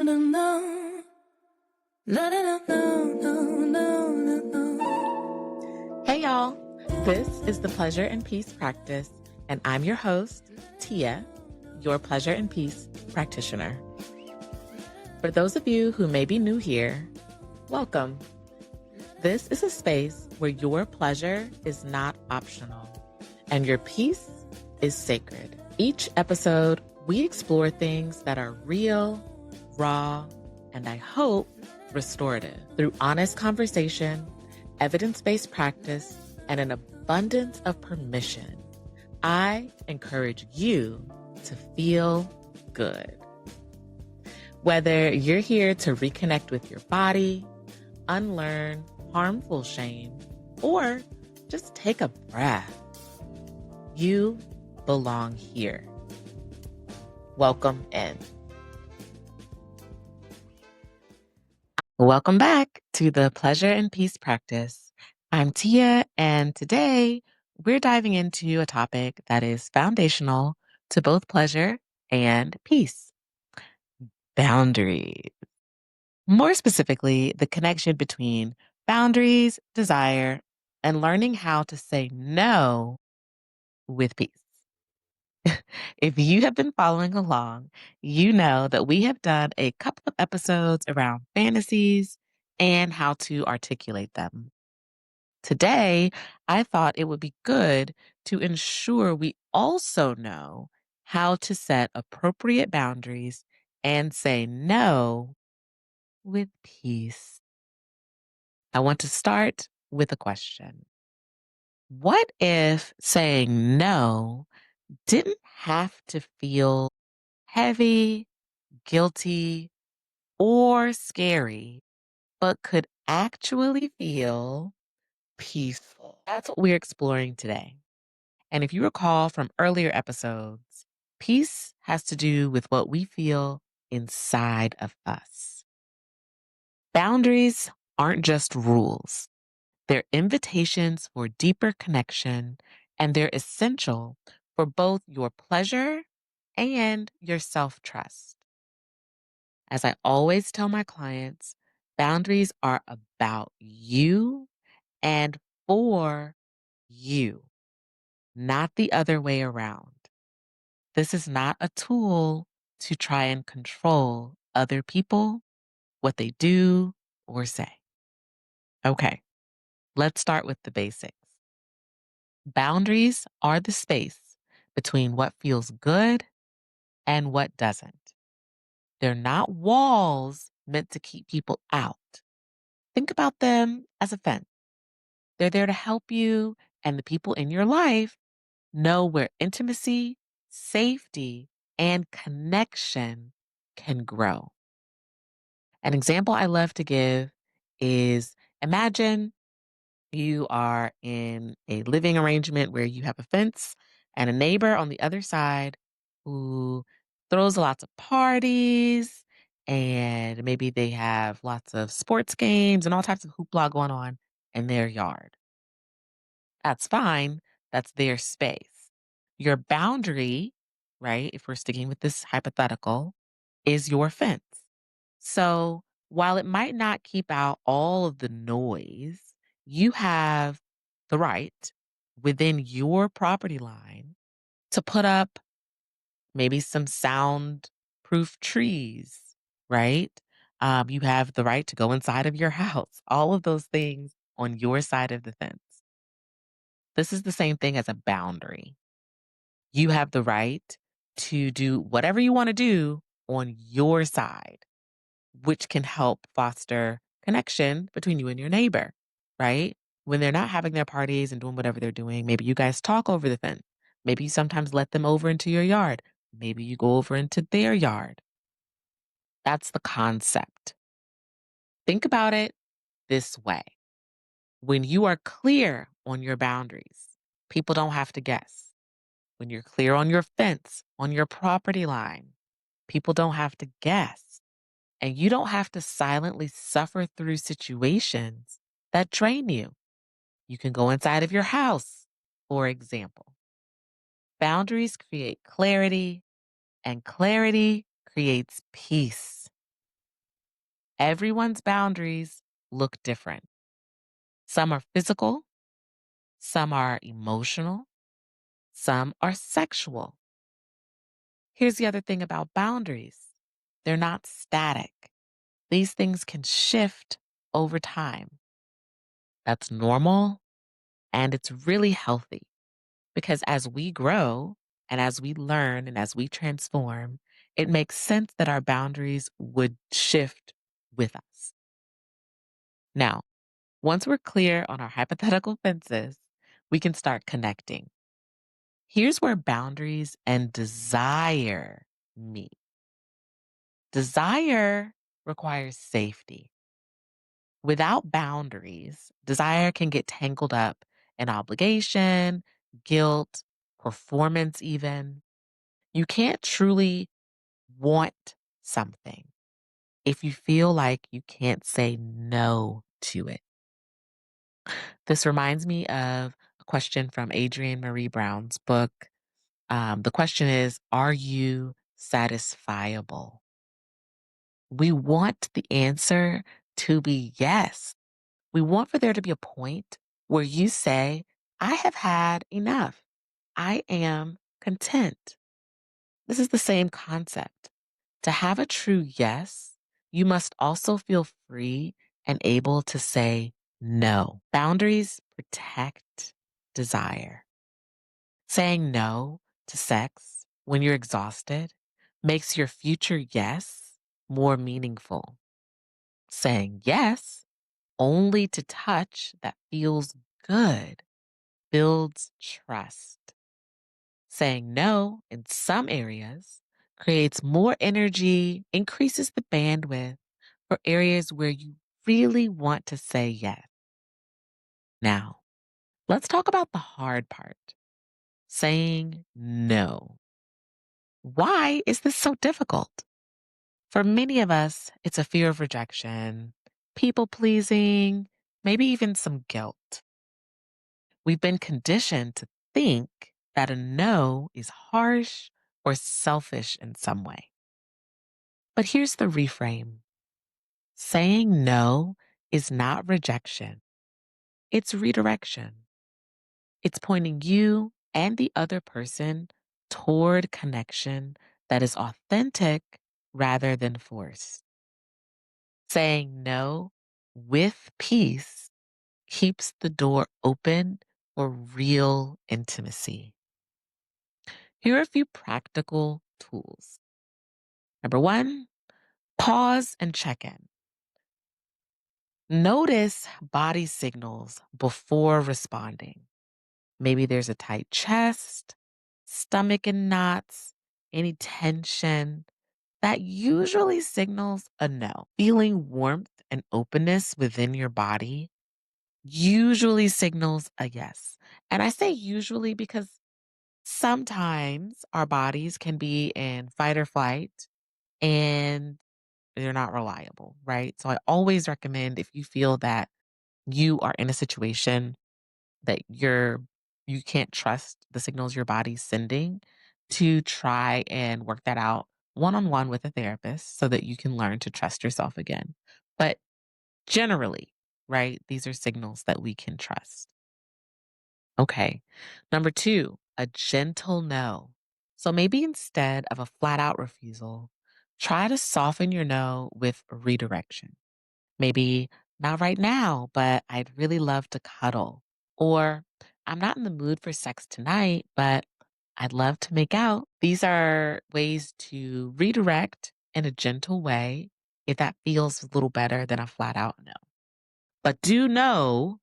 no, no. No, no, no, no, no, no, no. Hey y'all, this is the Pleasure and Peace Practice, and I'm your host, Tia, your Pleasure and Peace practitioner. For those of you who may be new here, welcome. This is a space where your pleasure is not optional and your peace is sacred. Each episode, we explore things that are real, raw, and I hope restorative. Through honest conversation, evidence-based practice, and an abundance of permission, I encourage you to feel good. Whether you're here to reconnect with your body, unlearn harmful shame, or just take a breath, you belong here. Welcome in. Welcome back to the Pleasure and Peace Practice. I'm Tia, and today we're diving into a topic that is foundational to both pleasure and peace: boundaries. More specifically, the connection between boundaries, desire, and learning how to say no with peace. If you have been following along, you know that we have done a couple of episodes around fantasies and how to articulate them. Today, I thought it would be good to ensure we also know how to set appropriate boundaries and say no with peace. I want to start with a question. What if saying no didn't have to feel heavy, guilty, or scary, but could actually feel peaceful? That's what we're exploring today. And if you recall from earlier episodes, peace has to do with what we feel inside of us. Boundaries aren't just rules. They're invitations for deeper connection, and they're essential for both your pleasure and your self-trust. As I always tell my clients, boundaries are about you and for you, not the other way around. This is not a tool to try and control other people, what they do or say. Okay, let's start with the basics. Boundaries are the space between what feels good and what doesn't. They're not walls meant to keep people out. Think about them as a fence. They're there to help you and the people in your life know where intimacy, safety, and connection can grow. An example I love to give is, imagine you are in a living arrangement where you have a fence and a neighbor on the other side who throws lots of parties, and maybe they have lots of sports games and all types of hoopla going on in their yard. That's fine. That's their space. Your boundary, right, if we're sticking with this hypothetical, is your fence. So while it might not keep out all of the noise, you have the right within your property line to put up maybe some soundproof trees, right? You have the right to go inside of your house, all of those things on your side of the fence. This is the same thing as a boundary. You have the right to do whatever you want to do on your side, which can help foster connection between you and your neighbor, right? When they're not having their parties and doing whatever they're doing, maybe you guys talk over the fence. Maybe you sometimes let them over into your yard. Maybe you go over into their yard. That's the concept. Think about it this way. When you are clear on your boundaries, people don't have to guess. When you're clear on your fence, on your property line, people don't have to guess. And you don't have to silently suffer through situations that drain you. You can go inside of your house, for example. Boundaries create clarity, and clarity creates peace. Everyone's boundaries look different. Some are physical, some are emotional, some are sexual. Here's the other thing about boundaries, they're not static. These things can shift over time. That's normal and it's really healthy because as we grow and as we learn and as we transform, it makes sense that our boundaries would shift with us. Now, once we're clear on our hypothetical fences, we can start connecting. Here's where boundaries and desire meet. Desire requires safety. Without boundaries, desire can get tangled up in obligation, guilt, performance, even. You can't truly want something if you feel like you can't say no to it. This reminds me of a question from Adrienne Marie Brown's book. The question is, are you satisfiable? We want the answer to be yes. We want for there to be a point where you say, I have had enough. I am content. This is the same concept. To have a true yes, you must also feel free and able to say no. Boundaries protect desire. Saying no to sex when you're exhausted makes your future yes more meaningful. Saying yes only to touch that feels good builds trust. Saying no in some areas creates more energy, increases the bandwidth for areas where you really want to say yes. Now, let's talk about the hard part, saying no. Why is this so difficult? For many of us, it's a fear of rejection, people pleasing, maybe even some guilt. We've been conditioned to think that a no is harsh or selfish in some way. But here's the reframe, saying no is not rejection, it's redirection. It's pointing you and the other person toward connection that is authentic rather than forced. Saying no with peace keeps the door open for real intimacy. Here are a few practical tools. Number one, pause and check in. Notice body signals before responding. Maybe there's a tight chest, stomach in knots, any tension. That usually signals a no. Feeling warmth and openness within your body usually signals a yes. And I say usually because sometimes our bodies can be in fight or flight and they're not reliable, right? So I always recommend if you feel that you are in a situation that you can't trust the signals your body's sending, to try and work that out one-on-one with a therapist so that you can learn to trust yourself again. But generally, right, these are signals that we can trust. Okay. Number two, a gentle no. So maybe instead of a flat out refusal, try to soften your no with redirection. Maybe not right now, but I'd really love to cuddle. Or I'm not in the mood for sex tonight, but I'd love to make out. These are ways to redirect in a gentle way if that feels a little better than a flat out no. But do know,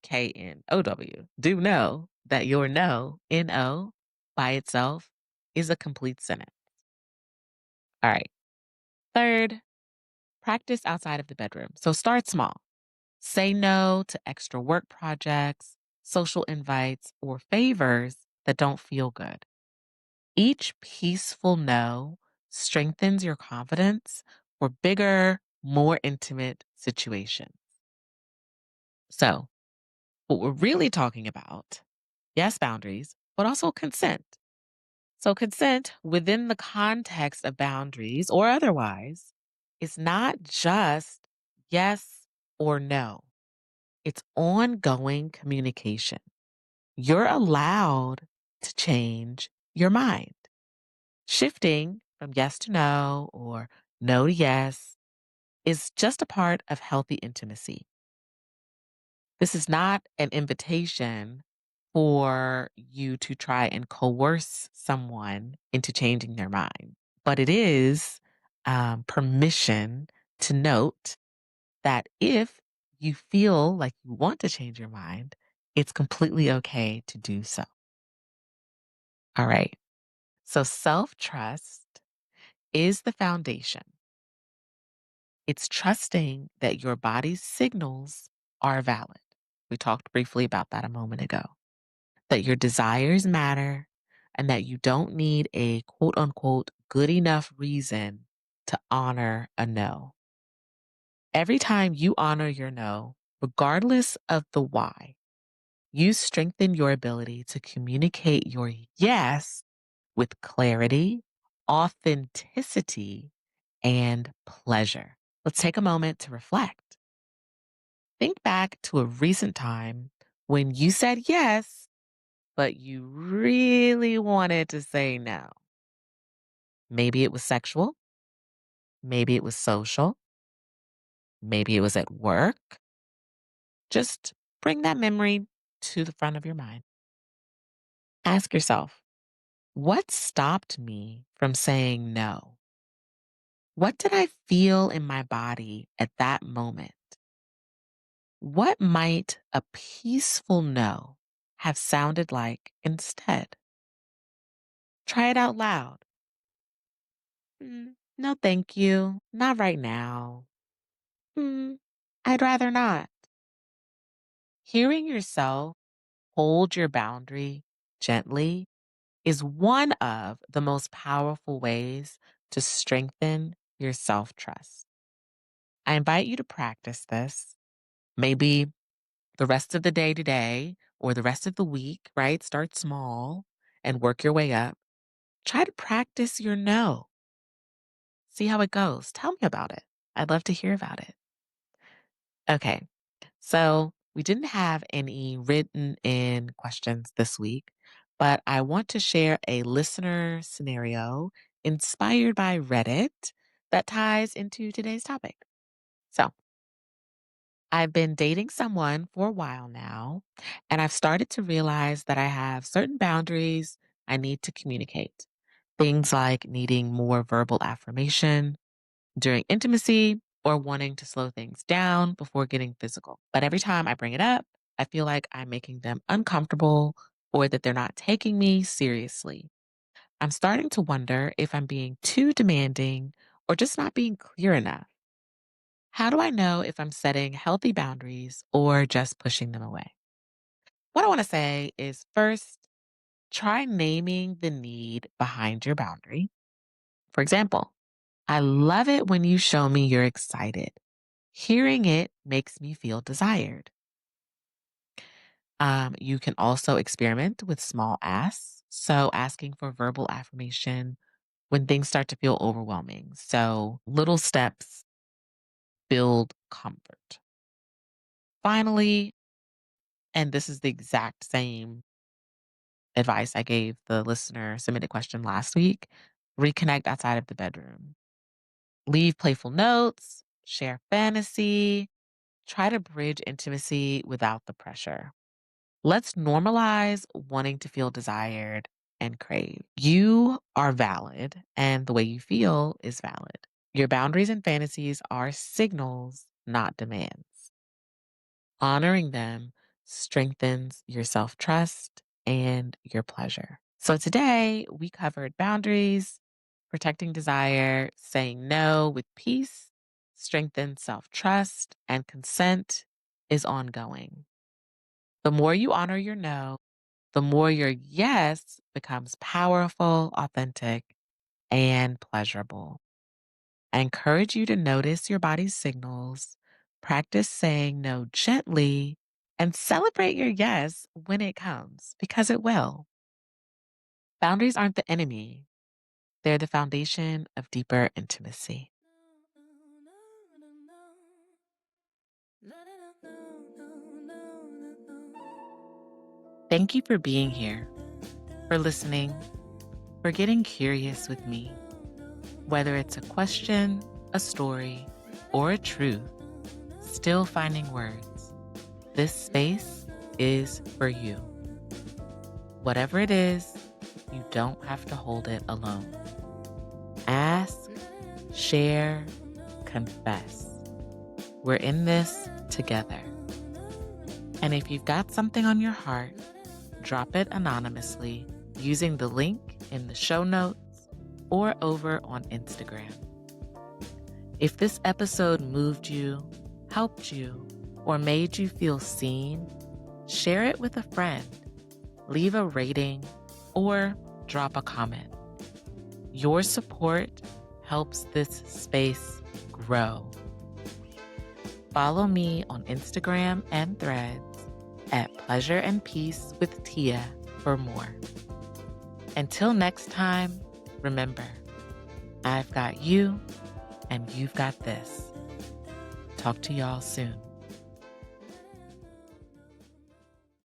KNOW, do know that your no, NO, by itself is a complete sentence. All right. Third, practice outside of the bedroom. So start small. Say no to extra work projects, social invites, or favors that don't feel good. Each peaceful no strengthens your confidence for bigger, more intimate situations. So, what we're really talking about, yes, boundaries, but also consent. So, consent within the context of boundaries or otherwise is not just yes or no, it's ongoing communication. You're allowed to change your mind. Shifting from yes to no or no to yes is just a part of healthy intimacy. This is not an invitation for you to try and coerce someone into changing their mind, but it is permission to note that if you feel like you want to change your mind, it's completely okay to do so. All right. So self trust is the foundation. It's trusting that your body's signals are valid. We talked briefly about that a moment ago. That your desires matter and that you don't need a quote unquote good enough reason to honor a no. Every time you honor your no, regardless of the why, you strengthen your ability to communicate your yes with clarity, authenticity, and pleasure. Let's take a moment to reflect. Think back to a recent time when you said yes, but you really wanted to say no. Maybe it was sexual, maybe it was social, maybe it was at work. Just bring that memory to the front of your mind. Ask yourself, what stopped me from saying no? What did I feel in my body at that moment? What might a peaceful no have sounded like instead? Try it out loud. No, thank you. Not right now. "Hmm, I'd rather not." Hearing yourself hold your boundary gently is one of the most powerful ways to strengthen your self trust. I invite you to practice this. Maybe the rest of the day today or the rest of the week, right? Start small and work your way up. Try to practice your no. See how it goes. Tell me about it. I'd love to hear about it. Okay. So we didn't have any written in questions this week, but I want to share a listener scenario inspired by Reddit that ties into today's topic. So I've been dating someone for a while now, and I've started to realize that I have certain boundaries I need to communicate. Things like needing more verbal affirmation during intimacy or wanting to slow things down before getting physical. But every time I bring it up, I feel like I'm making them uncomfortable or that they're not taking me seriously. I'm starting to wonder if I'm being too demanding or just not being clear enough. How do I know if I'm setting healthy boundaries or just pushing them away? What I want to say is first, try naming the need behind your boundary. For example, I love it when you show me you're excited. Hearing it makes me feel desired. You can also experiment with small asks. So, asking for verbal affirmation when things start to feel overwhelming. So, little steps build comfort. Finally, and this is the exact same advice I gave the listener submitted question last week, reconnect outside of the bedroom. Leave playful notes, share fantasy, try to bridge intimacy without the pressure. Let's normalize wanting to feel desired and crave. You are valid, and the way you feel is valid. Your boundaries and fantasies are signals, not demands. Honoring them strengthens your self trust and your pleasure. So, today we covered boundaries, protecting desire, saying no with peace, strengthens self trust, and consent is ongoing. The more you honor your no, the more your yes becomes powerful, authentic, and pleasurable. I encourage you to notice your body's signals, practice saying no gently, and celebrate your yes when it comes, because it will. Boundaries aren't the enemy, they're the foundation of deeper intimacy. Thank you for being here, for listening, for getting curious with me. Whether it's a question, a story, or a truth, still finding words, this space is for you. Whatever it is, you don't have to hold it alone. Ask, share, confess. We're in this together. And if you've got something on your heart, drop it anonymously using the link in the show notes or over on Instagram. If this episode moved you, helped you, or made you feel seen, share it with a friend, leave a rating, or drop a comment. Your support helps this space grow. Follow me on Instagram and Threads at Pleasure and Peace with Tia for more. Until next time, remember, I've got you and you've got this. Talk to y'all soon.